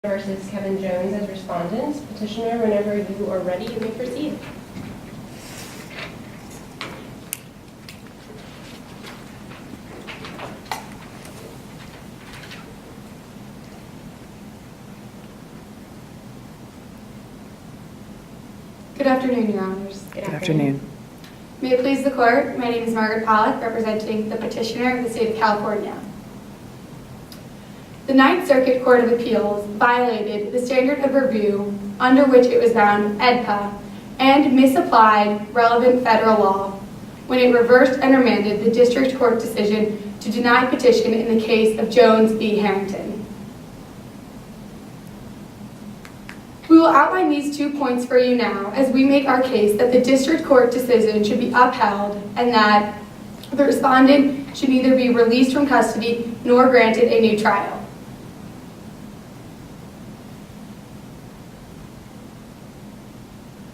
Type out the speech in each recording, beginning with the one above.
versus Kevin Jones as respondent. Petitioner, whenever you are ready, you may proceed. Good afternoon, Your Honors. Good afternoon. May it please the Court, my name is Margaret representing the petitioner of the state of California. The Ninth Circuit Court of Appeals violated the standard of review under which it was bound EDPA and misapplied relevant federal law when it reversed and remanded the district court decision to deny petition in the case of Jones v. Harrington. We will outline these 2 points for you now as we make our case that the district court decision should be upheld and that the respondent should neither be released from custody nor granted a new trial.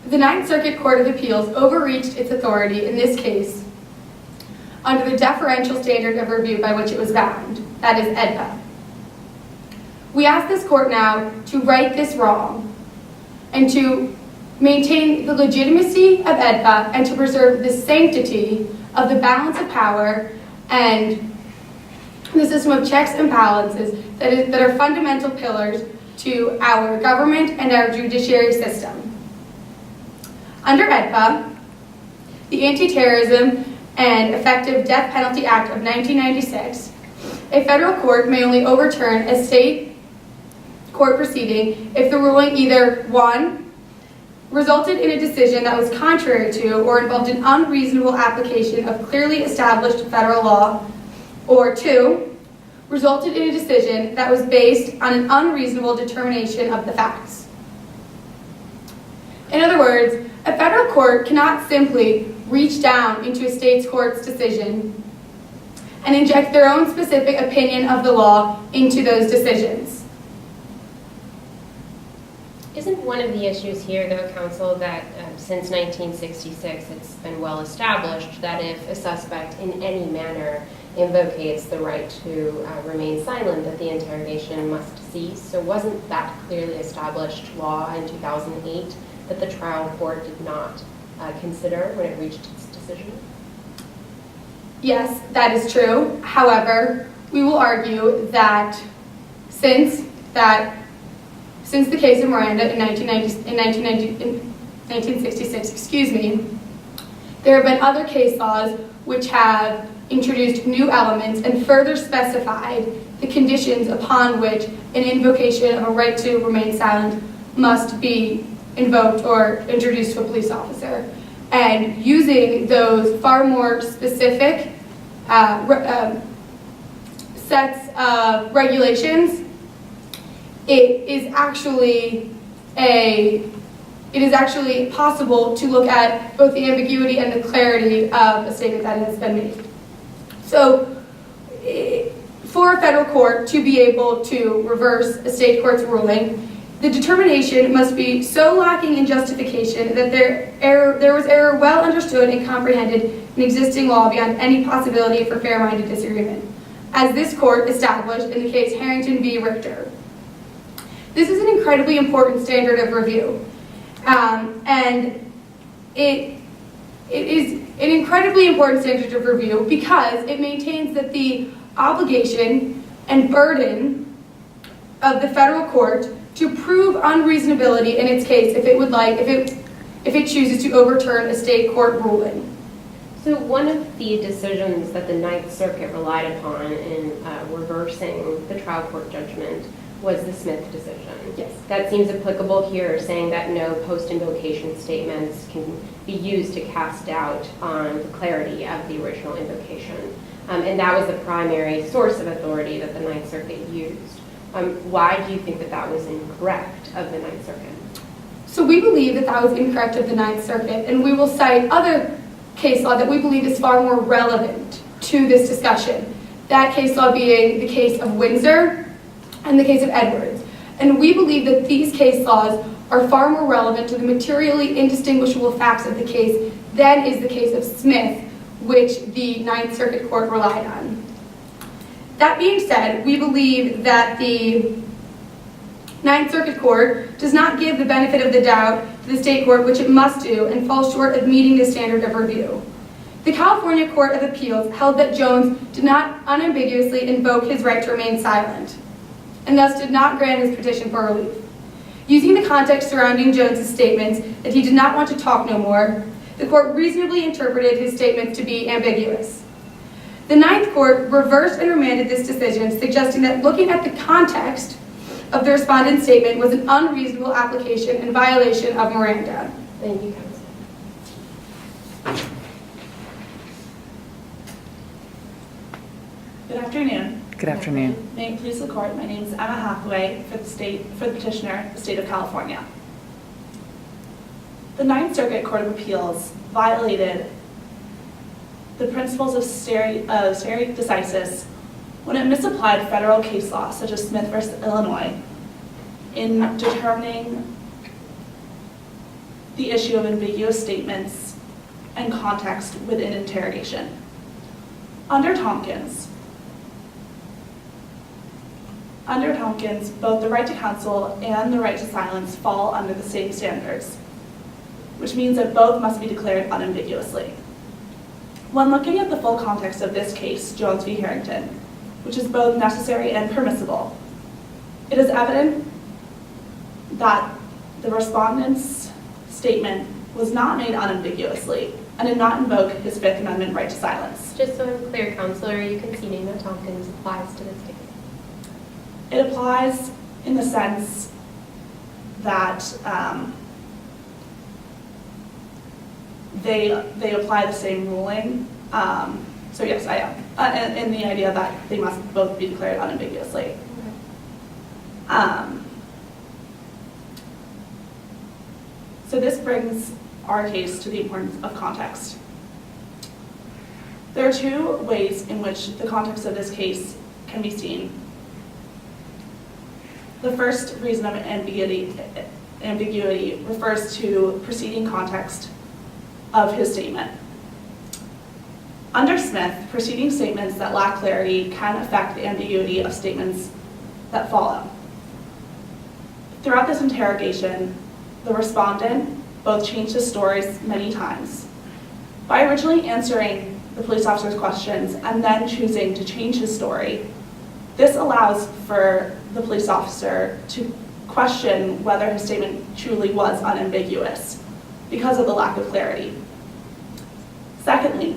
The Ninth Circuit Court of Appeals overreached its authority in this case under the deferential standard of review by which it was bound, that is EDPA. We ask this court now to right this wrong and to maintain the legitimacy of EDPA and to preserve the sanctity of the balance of power and the system of checks and balances that are fundamental pillars to our government and our judiciary system. Under EDPA, the Anti-Terrorism and Effective Death Penalty Act of 1996, a federal court may only overturn a state court proceeding if the ruling either 1, resulted in a decision that was contrary to or involved an unreasonable application of clearly established federal law, or 2, resulted in a decision that was based on an unreasonable determination of the facts. In other words, a federal court cannot simply reach down into a state's court's decision and inject their own specific opinion of the law into those decisions. Isn't one of the issues here, though, counsel, that since 1966 it's been well established that if a suspect in any manner invocates the right to remain silent, that the interrogation must cease? So wasn't that clearly established law in 2008 that the trial court did not consider when it reached its decision? Yes, that is true. However, we will argue that since the case of Miranda in 1966, there have been other case laws which have introduced new elements and further specified the conditions upon which an invocation of a right to remain silent must be invoked or introduced to a police officer. And using those far more specific sets of regulations, it is actually possible to look at both the ambiguity and the clarity of a statement that has been made. So, for a federal court to be able to reverse a state court's ruling, the determination must be so lacking in justification that there was error well understood and comprehended in existing law beyond any possibility for fair-minded disagreement, as this court established in the case Harrington v. Richter. This is an incredibly important standard of review, and it is an incredibly important standard of review because it maintains that the obligation and burden of the federal court to prove unreasonability in its case if it chooses to overturn a state court ruling. So one of the decisions that the Ninth Circuit relied upon in reversing the trial court judgment was the Smith decision. Yes. That seems applicable here, saying that no post-invocation statements can be used to cast doubt on the clarity of the original invocation. And that was the primary source of authority that the Ninth Circuit used. Why do you think that that was incorrect of the Ninth Circuit? So we believe that that was incorrect of the Ninth Circuit, and we will cite other case law that we believe is far more relevant to this discussion. That case law being the case of Windsor and the case of Edwards. And we believe that these case laws are far more relevant to the materially indistinguishable facts of the case than is the case of Smith, which the Ninth Circuit Court relied on. That being said, we believe that the Ninth Circuit Court does not give the benefit of the doubt to the state court, which it must do, and falls short of meeting the standard of review. The California Court of Appeals held that Jones did not unambiguously invoke his right to remain silent, and thus did not grant his petition for relief. Using the context surrounding Jones's statements that he did not want to talk no more, the court reasonably interpreted his statements to be ambiguous. The Ninth Court reversed and remanded this decision, suggesting that looking at the context of the respondent's statement was an unreasonable application and violation of Miranda. Thank you, counsel. Good afternoon. Good afternoon. May it please the court, my name is Emma Hathaway for the petitioner, the state of California. The Ninth Circuit Court of Appeals violated the principles of stare decisis when it misapplied federal case law, such as Smith v. Illinois, in determining the issue of ambiguous statements and context within interrogation. Under Tompkins, both the right to counsel and the right to silence fall under the same standards, which means that both must be declared unambiguously. When looking at the full context of this case, Jones v. Harrington, which is both necessary and permissible, it is evident that the respondent's statement was not made unambiguously and did not invoke his Fifth Amendment right to silence. Just so I'm clear, counsel, are you conceding that Tompkins applies to this case? It applies in the sense that they apply the same ruling. So yes, I am. In the idea that they must both be declared unambiguously. So this brings our case to the importance of context. There are two ways in which the context of this case can be seen. The first reason of ambiguity refers to preceding context of his statement. Under Smith, preceding statements that lack clarity can affect the ambiguity of statements that follow. Throughout this interrogation, the respondent both changed his stories many times. By originally answering the police officer's questions and then choosing to change his story, this allows for the police officer to question whether his statement truly was unambiguous because of the lack of clarity. Secondly,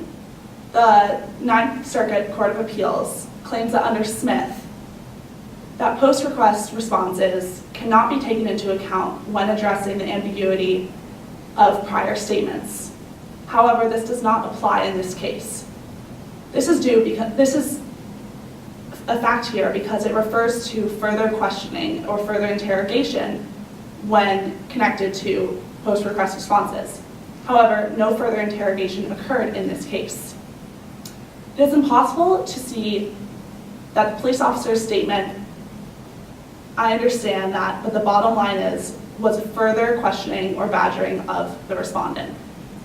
the Ninth Circuit Court of Appeals claims that under Smith, that post-request responses cannot be taken into account when addressing the ambiguity of prior statements. However, this does not apply in this case. This is a fact here because it refers to further questioning or further interrogation when connected to post-request responses. However, no further interrogation occurred in this case. It is impossible to see that the police officer's statement, I understand that, but the bottom line was further questioning or badgering of the respondent.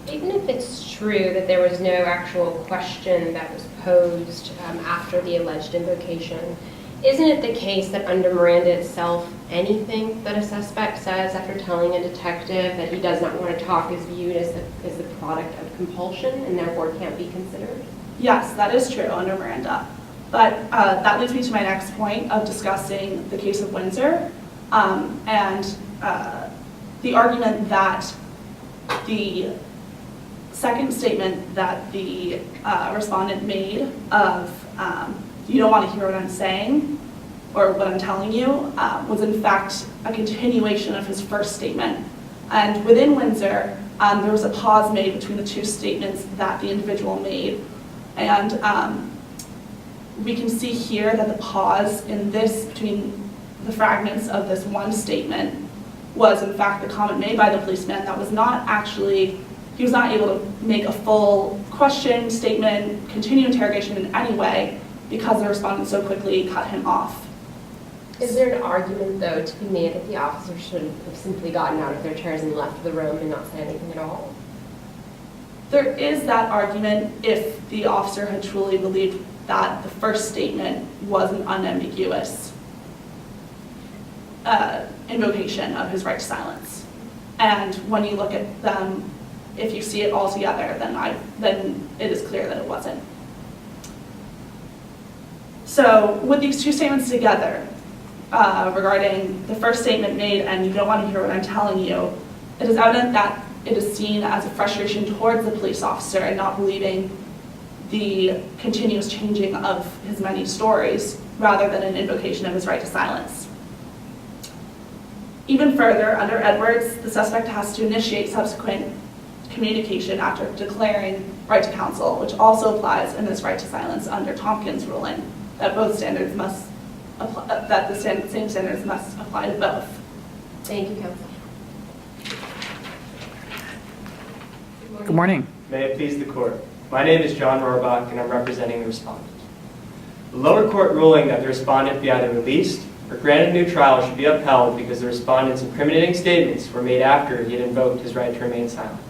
Even if it's true that there was no actual question that was posed after the alleged invocation, isn't it the case that under Miranda itself, anything that a suspect says after telling a detective that he does not want to talk is viewed as the product of compulsion and therefore can't be considered? Yes, that is true under Miranda. But that leads me to my next point of discussing the case of Windsor and the argument that the second statement that the respondent made of you don't want to hear what I'm saying or what I'm telling you was in fact a continuation of his first statement. And within Windsor, there was a pause made between the two statements that the individual made. And we can see here that the pause in this, between the fragments of this one statement, was in fact the comment made by the policeman that was not actually, he was not able to make a full question, statement, continue interrogation in any way because the respondent so quickly cut him off. Is there an argument, though, to be made that the officers should have simply gotten out of their chairs and left the room and not said anything at all? There is that argument if the officer had truly believed that the first statement wasn't unambiguous. invocation of his right to silence. And when you look at them, if you see it all together, then it is clear that it wasn't. So with these two statements together, regarding the first statement made, and you don't want to hear what I'm telling you, it is evident that it is seen as a frustration towards the police officer and not believing the continuous changing of his many stories, rather than an invocation of his right to silence. Even further, under Edwards, the suspect has to initiate subsequent communication after declaring right to counsel, which also applies in this right to silence under Tompkins' ruling that both standards must apply, that the same standards must apply to both. Thank you, counsel. Good morning. May it please the court. My name is John Rohrbach, and I'm representing the respondent. The lower court ruling that the respondent be either released or granted a new trial should be upheld because the respondent's incriminating statements were made after he had invoked his right to remain silent.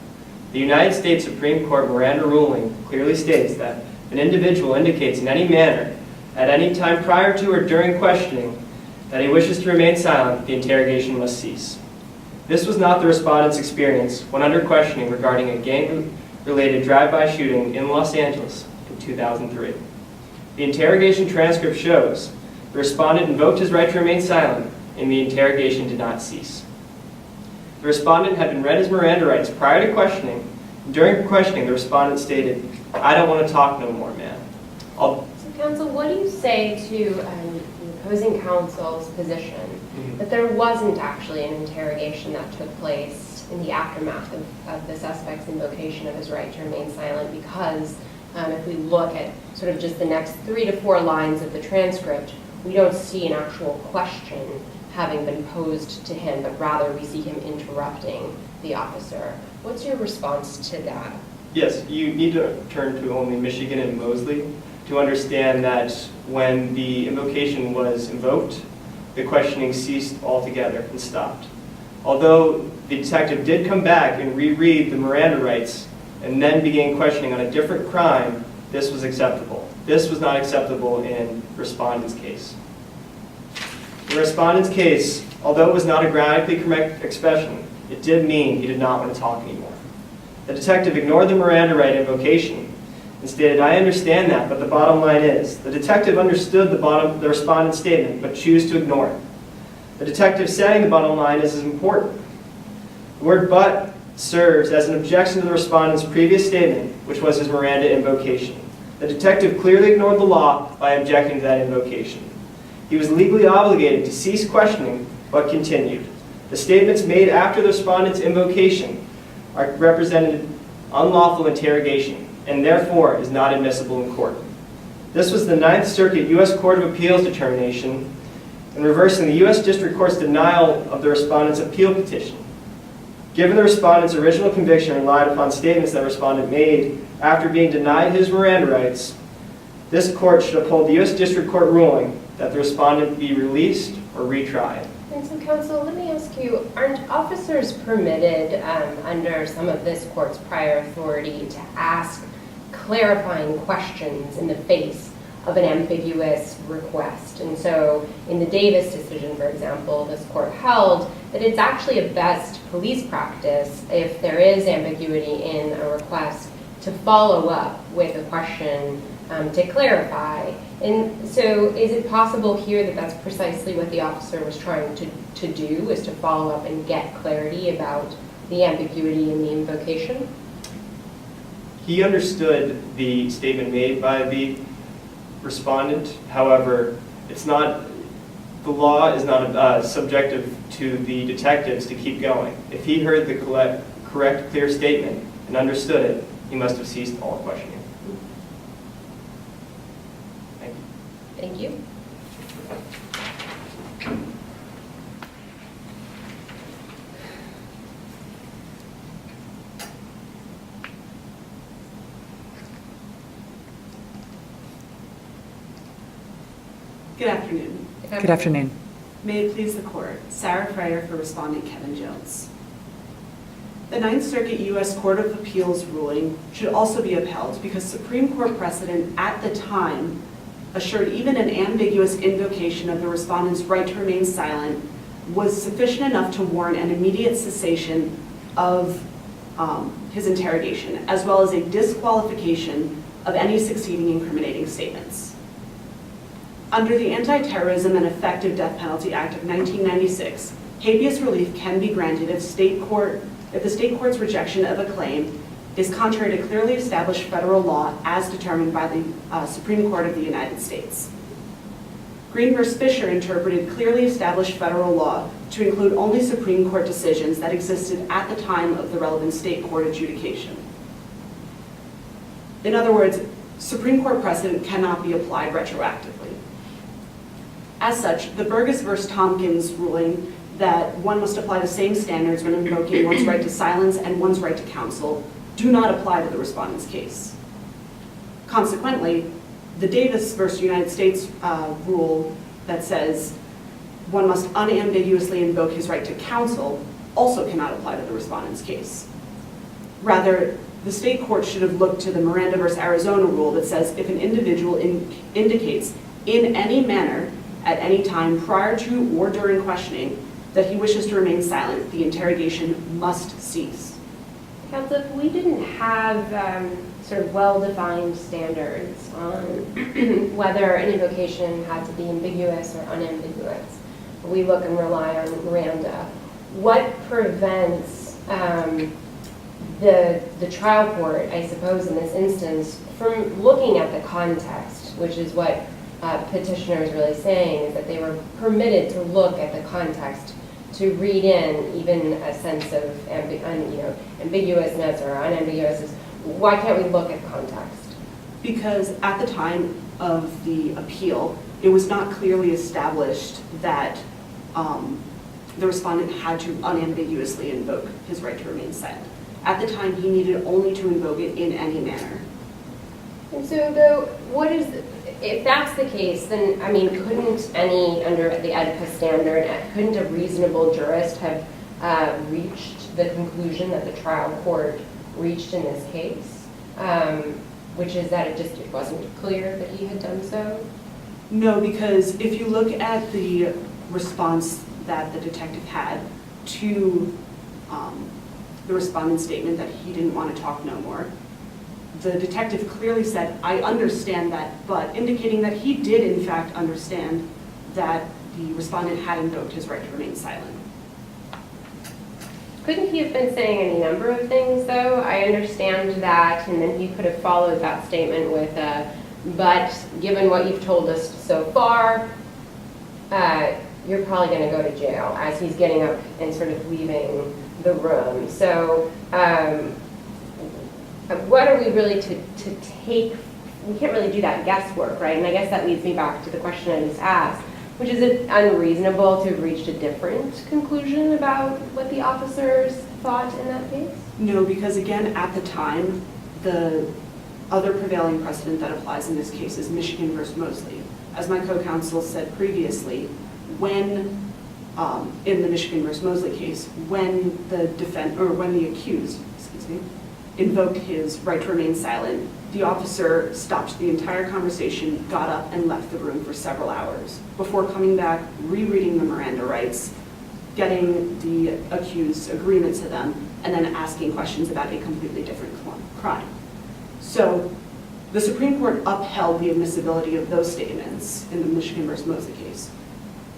The United States Supreme Court Miranda ruling clearly states that if an individual indicates in any manner, at any time prior to or during questioning, that he wishes to remain silent, the interrogation must cease. This was not the respondent's experience when under questioning regarding a gang-related drive-by shooting in Los Angeles in 2003. The interrogation transcript shows the respondent invoked his right to remain silent, and the interrogation did not cease. The respondent had been read his Miranda rights prior to questioning. During questioning, the respondent stated, "I don't want to talk no more, man." So, counsel, what do you say to the opposing counsel's position that there wasn't actually an interrogation that took place in the aftermath of the suspect's invocation of his right to remain silent? Because if we look at sort of just the next 3 to 4 lines of the transcript, we don't see an actual question having been posed to him, but rather we see him interrupting the officer. What's your response to that? Yes, you need to turn to only Michigan and Mosley to understand that when the invocation was invoked, the questioning ceased altogether and stopped. Although the detective did come back and reread the Miranda rights and then began questioning on a different crime, this was acceptable. This was not acceptable in the respondent's case. In the respondent's case, although it was not a grammatically correct expression, it did mean he did not want to talk anymore. The detective ignored the Miranda right invocation and stated, "I understand that, but the bottom line is," the detective understood the respondent's statement, but chose to ignore it. The detective saying the bottom line is important. The word "but" serves as an objection to the respondent's previous statement, which was his Miranda invocation. The detective clearly ignored the law by objecting to that invocation. He was legally obligated to cease questioning, but continued. The statements made after the respondent's invocation are represented unlawful interrogation, and therefore is not admissible in court. This was the Ninth Circuit U.S. Court of Appeals determination in reversing the U.S. District Court's denial of the respondent's appeal petition. Given the respondent's original conviction relied upon statements that respondent made after being denied his Miranda rights, this court should uphold the U.S. District Court ruling that the respondent be released or retried. And so, counsel, let me ask you, aren't officers permitted under some of this court's prior authority to ask clarifying questions in the face of an ambiguous request? And so in the Davis decision, for example, this court held that it's actually a best police practice if there is ambiguity in a request to follow up with a question to clarify. And so is it possible here that that's precisely what the officer was trying to do, is to follow up and get clarity about the ambiguity in the invocation? He understood the statement made by the respondent. However, it's not, the law is not subjective to the detectives to keep going. If he heard the correct, clear statement and understood it, he must have ceased all questioning. Thank you. Thank you. Good afternoon. Good afternoon. May it please the court. Sarah Fryer for respondent Kevin Jones. The Ninth Circuit U.S. Court of Appeals ruling should also be upheld because Supreme Court precedent at the time assured even an ambiguous invocation of the respondent's right to remain silent was sufficient enough to warrant an immediate cessation of his interrogation, as well as a disqualification of any succeeding incriminating statements. Under the Anti-Terrorism and Effective Death Penalty Act of 1996, habeas relief can be granted if the state court's rejection of a claim is contrary to clearly established federal law as determined by the Supreme Court of the United States. Green v. Fisher interpreted clearly established federal law to include only Supreme Court decisions that existed at the time of the relevant state court adjudication. In other words, Supreme Court precedent cannot be applied retroactively. As such, the Burgess v. Tompkins ruling that one must apply the same standards when invoking one's right to silence and one's right to counsel do not apply to the respondent's case. Consequently, the Davis v. United States rule that says one must unambiguously invoke his right to counsel also cannot apply to the respondent's case. Rather, the state court should have looked to the Miranda v. Arizona rule that says if an individual indicates in any manner at any time prior to or during questioning that he wishes to remain silent, the interrogation must cease. Counsel, if we didn't have sort of well-defined standards on whether an invocation had to be ambiguous or unambiguous, we look and rely on Miranda, what prevents the trial court, I suppose in this instance, from looking at the context, which is what petitioner is really saying, is that they were permitted to look at the context to read in even a sense of ambiguousness or unambiguousness. Why can't we look at context? Because at the time of the appeal, it was not clearly established that the respondent had to unambiguously invoke his right to remain silent. At the time, he needed only to invoke it in any manner. And so, though, if that's the case, then, I mean, couldn't any, under the AEDPA standard, couldn't a reasonable jurist have reached the conclusion that the trial court reached in this case, which is that it wasn't clear that he had done so? No, because if you look at the response that the detective had to the respondent's statement that he didn't want to talk no more, the detective clearly said, I understand that, but indicating that he did in fact understand that the respondent had invoked his right to remain silent. Couldn't he have been saying any number of things, though? I understand that, and then he could have followed that statement with, but given what you've told us so far, you're probably going to go to jail, as he's getting up and sort of leaving the room. So what are we really to take? We can't really do that guesswork, right? And I guess that leads me back to the question I just asked, which is it unreasonable to have reached a different conclusion about what the officers thought in that case? No, because again, at the time, the other prevailing precedent that applies in this case is Michigan v. Mosley. As my co-counsel said previously, when in the Michigan v. Mosley case, when the accused, invoked his right to remain silent, the officer stopped the entire conversation, got up, and left the room for several hours before coming back, rereading the Miranda rights, getting the accused's agreement to them, and then asking questions about a completely different crime. So the Supreme Court upheld the admissibility of those statements in the Michigan v. Mosley case.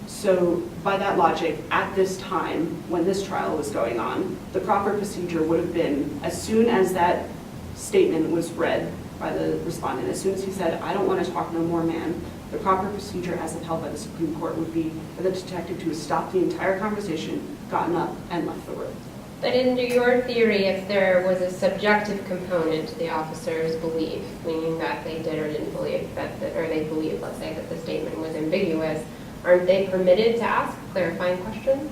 So by that logic, at this time, when this trial was going on, the proper procedure would have been, as soon as that statement was read by the respondent, as soon as he said, I don't want to talk no more, man, the proper procedure as upheld by the Supreme Court would be for the detective to have stopped the entire conversation, gotten up, and left the room. But in your theory, if there was a subjective component to the officer's belief, meaning that they did or didn't believe or they believed, let's say, that the statement was ambiguous, aren't they permitted to ask clarifying questions?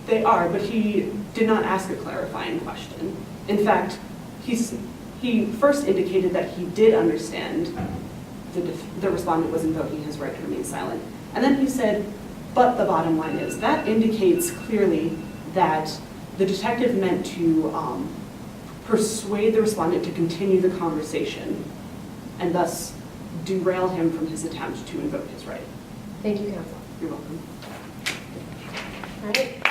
They are, but he did not ask a clarifying question. In fact, he first indicated that he did understand the respondent was invoking his right to remain silent. And then he said, but the bottom line is, that indicates clearly that the detective meant to persuade the respondent to continue the conversation and thus derail him from his attempt to invoke his right. Thank you, counsel. You're welcome. All right,